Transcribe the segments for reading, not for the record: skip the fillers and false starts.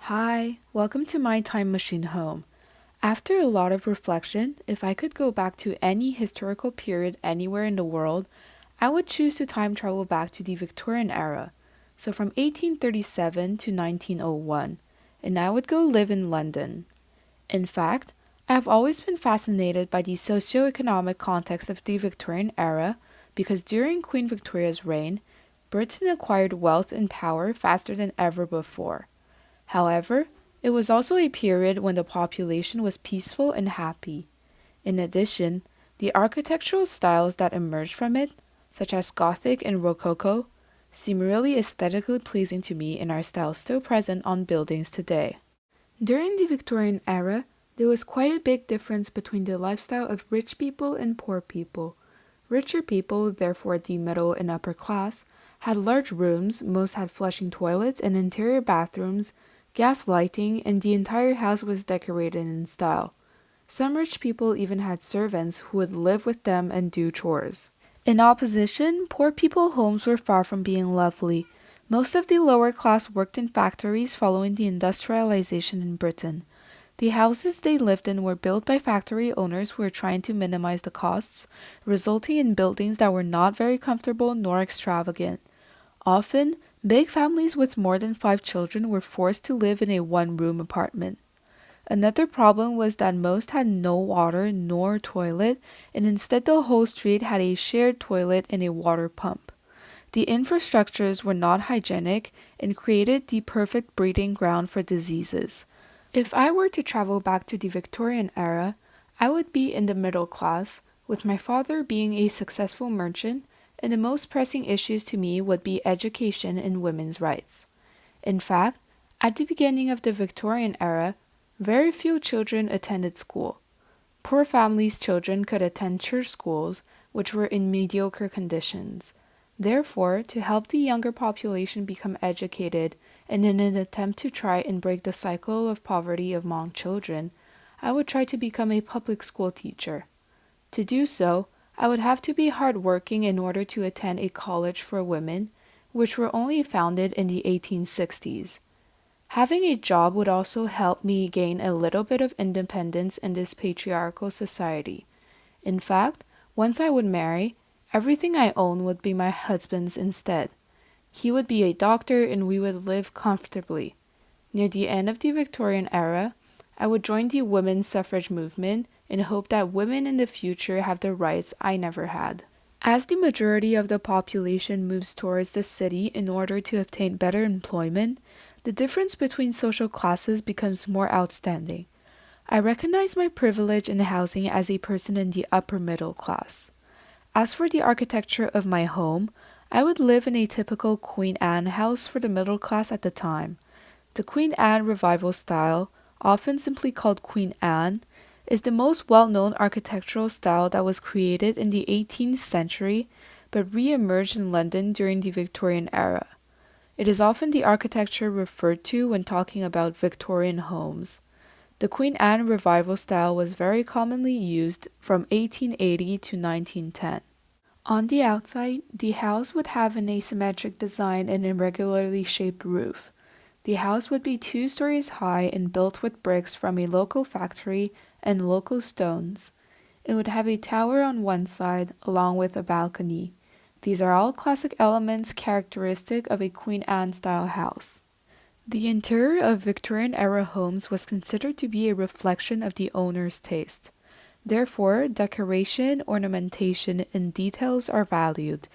Hi, welcome to my time machine home. After a lot of reflection, if I could go back to any historical period anywhere in the world, I would choose to time travel back to the Victorian era, so from 1837 to 1901, and I would go live in London. In fact, I have always been fascinated by the socio-economic context of the Victorian era because during Queen Victoria's reign, Britain acquired wealth and power faster than ever before. However, it was also a period when the population was peaceful and happy. In addition, the architectural styles that emerged from it, such as Gothic and Rococo, seem really aesthetically pleasing to me and are styles still present on buildings today. During the Victorian era, there was quite a big difference between the lifestyle of rich people and poor people. Richer people, therefore the middle and upper class, had large rooms, most had flushing toilets and interior bathrooms, gas lighting, and the entire house was decorated in style. Some rich people even had servants who would live with them and do chores. In opposition, poor people homes were far from being lovely. Most of the lower class worked in factories following the industrialization in Britain. The houses they lived in were built by factory owners who were trying to minimize the costs, resulting in buildings that were not very comfortable nor extravagant. Often, big families with more than 5 children were forced to live in a one-room apartment. Another problem was that most had no water nor toilet, and instead the whole street had a shared toilet and a water pump. The infrastructures were not hygienic and created the perfect breeding ground for diseases. If I were to travel back to the Victorian era, I would be in the middle class, with my father being a successful merchant, and the most pressing issues to me would be education and women's rights. In fact, at the beginning of the Victorian era, very few children attended school. Poor families' children could attend church schools, which were in mediocre conditions. Therefore, to help the younger population become educated and in an attempt to try and break the cycle of poverty among children, I would try to become a public school teacher. To do so, I would have to be hardworking in order to attend a college for women, which were only founded in the 1860s. Having a job would also help me gain a little bit of independence in this patriarchal society. In fact, once I would marry, everything I own would be my husband's instead. He would be a doctor and we would live comfortably. Near the end of the Victorian era, I would join the women's suffrage movement and hope that women in the future have the rights I never had. As the majority of the population moves towards the city in order to obtain better employment, the difference between social classes becomes more outstanding. I recognize my privilege in housing as a person in the upper middle class. As for the architecture of my home, I would live in a typical Queen Anne house for the middle class at the time. The Queen Anne revival style, often simply called Queen Anne, is the most well-known architectural style that was created in the 18th century but re-emerged in London during the Victorian era. It is often the architecture referred to when talking about Victorian homes. The Queen Anne revival style was very commonly used from 1880 to 1910. On the outside, the house would have an asymmetric design and irregularly shaped roof. The house would be 2 stories high and built with bricks from a local factory and local stones. It would have a tower on one side, along with a balcony. These are all classic elements characteristic of a Queen Anne-style house. The interior of Victorian-era homes was considered to be a reflection of the owner's taste. Therefore, decoration, ornamentation, and details are valued.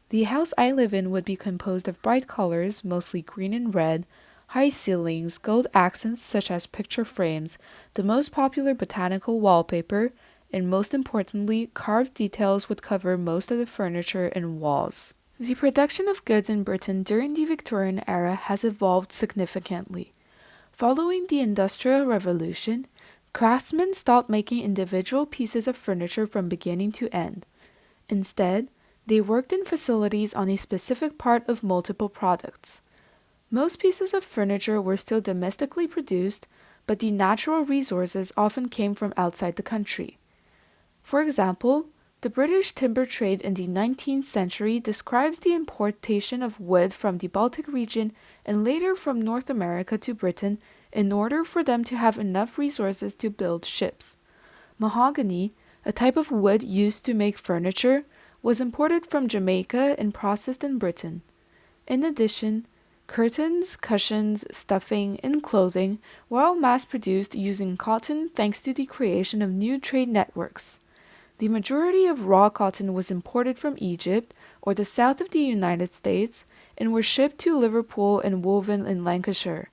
The house I live in would be composed of bright colors, mostly green and red, high ceilings, gold accents such as picture frames, the most popular botanical wallpaper, and most importantly, carved details would cover most of the furniture and walls. The production of goods in Britain during the Victorian era has evolved significantly. Following the Industrial Revolution, craftsmen stopped making individual pieces of furniture from beginning to end. Instead, they worked in facilities on a specific part of multiple products. Most pieces of furniture were still domestically produced, but the natural resources often came from outside the country. For example, The British timber trade in the 19th century describes the importation of wood from the Baltic region and later from North America to Britain in order for them to have enough resources to build ships. Mahogany, a type of wood used to make furniture, was imported from Jamaica and processed in Britain. In addition, curtains, cushions, stuffing, and clothing were all mass-produced using cotton thanks to the creation of new trade networks. The majority of raw cotton was imported from Egypt or the south of the United States and were shipped to Liverpool and woven in Lancashire.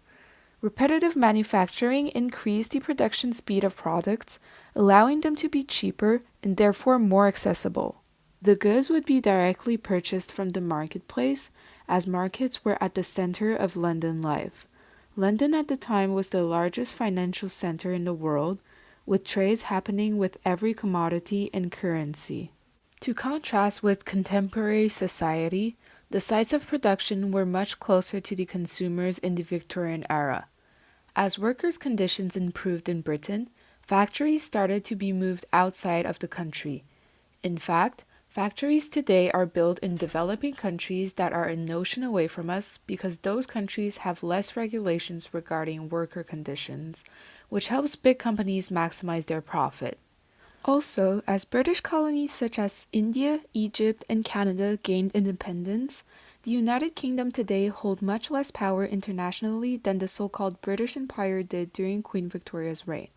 Repetitive manufacturing increased the production speed of products, allowing them to be cheaper and therefore more accessible. The goods would be directly purchased from the marketplace, as markets were at the center of London life. London at the time was the largest financial center in the world, with trades happening with every commodity and currency. To contrast with contemporary society, the sites of production were much closer to the consumers in the Victorian era. As workers' conditions improved in Britain, factories started to be moved outside of the country. In fact, factories today are built in developing countries that are an ocean away from us because those countries have less regulations regarding worker conditions, which helps big companies maximize their profit. Also, as British colonies such as India, Egypt, and Canada gained independence, the United Kingdom today hold much less power internationally than the so-called British Empire did during Queen Victoria's reign.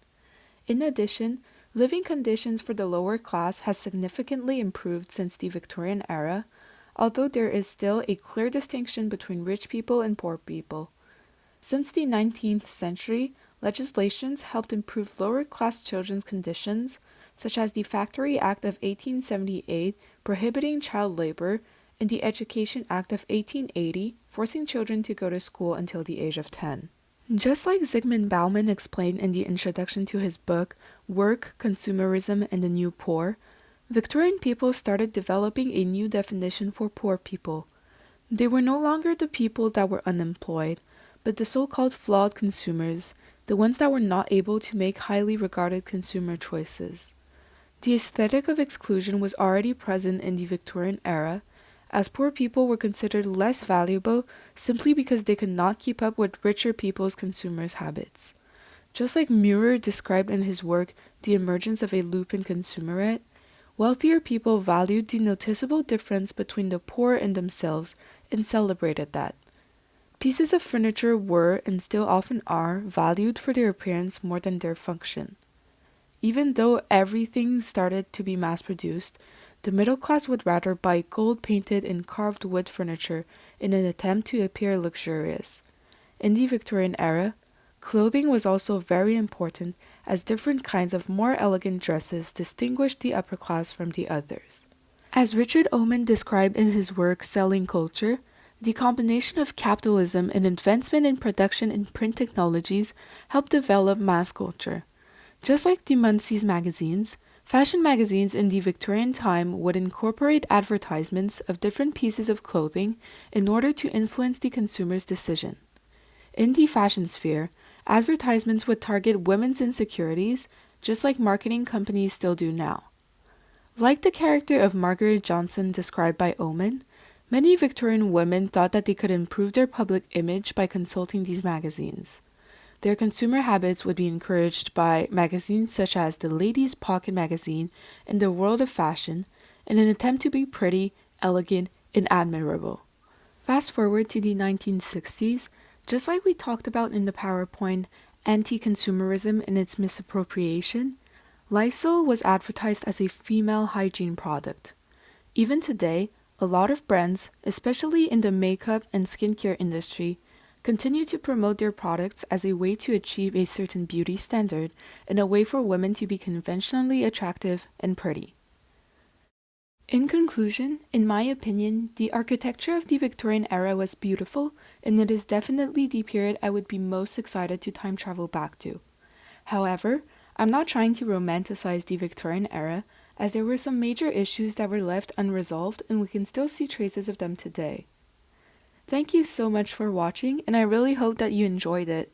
In addition, living conditions for the lower class has significantly improved since the Victorian era, although there is still a clear distinction between rich people and poor people. Since the 19th century, legislations helped improve lower-class children's conditions, such as the Factory Act of 1878 prohibiting child labor and the Education Act of 1880 forcing children to go to school until the age of 10. Just like Zygmunt Bauman explained in the introduction to his book, Work, Consumerism, and the New Poor, Victorian people started developing a new definition for poor people. They were no longer the people that were unemployed, but the so-called flawed consumers, the ones that were not able to make highly regarded consumer choices. The aesthetic of exclusion was already present in the Victorian era, as poor people were considered less valuable simply because they could not keep up with richer people's consumers' habits. Just like Muir described in his work The Emergence of a Lupin Consumerate, wealthier people valued the noticeable difference between the poor and themselves and celebrated that. Pieces of furniture were, and still often are, valued for their appearance more than their function. Even though everything started to be mass-produced, the middle class would rather buy gold-painted and carved wood furniture in an attempt to appear luxurious. In the Victorian era, clothing was also very important as different kinds of more elegant dresses distinguished the upper class from the others. As Richard Oman described in his work Selling Culture, the combination of capitalism and advancement in production and print technologies helped develop mass culture. Just like the Munsey's magazines, fashion magazines in the Victorian time would incorporate advertisements of different pieces of clothing in order to influence the consumer's decision. In the fashion sphere, advertisements would target women's insecurities, just like marketing companies still do now. Like the character of Margaret Johnson described by Oman, many Victorian women thought that they could improve their public image by consulting these magazines. Their consumer habits would be encouraged by magazines such as the Ladies' Pocket magazine and the World of Fashion in an attempt to be pretty, elegant, and admirable. Fast forward to the 1960s, just like we talked about in the PowerPoint, anti-consumerism and its misappropriation, Lysol was advertised as a female hygiene product. Even today, a lot of brands, especially in the makeup and skincare industry, continue to promote their products as a way to achieve a certain beauty standard and a way for women to be conventionally attractive and pretty. In conclusion, in my opinion, the architecture of the Victorian era was beautiful, and it is definitely the period I would be most excited to time travel back to. However, I'm not trying to romanticize the Victorian era, as there were some major issues that were left unresolved and we can still see traces of them today. Thank you so much for watching, and I really hope that you enjoyed it.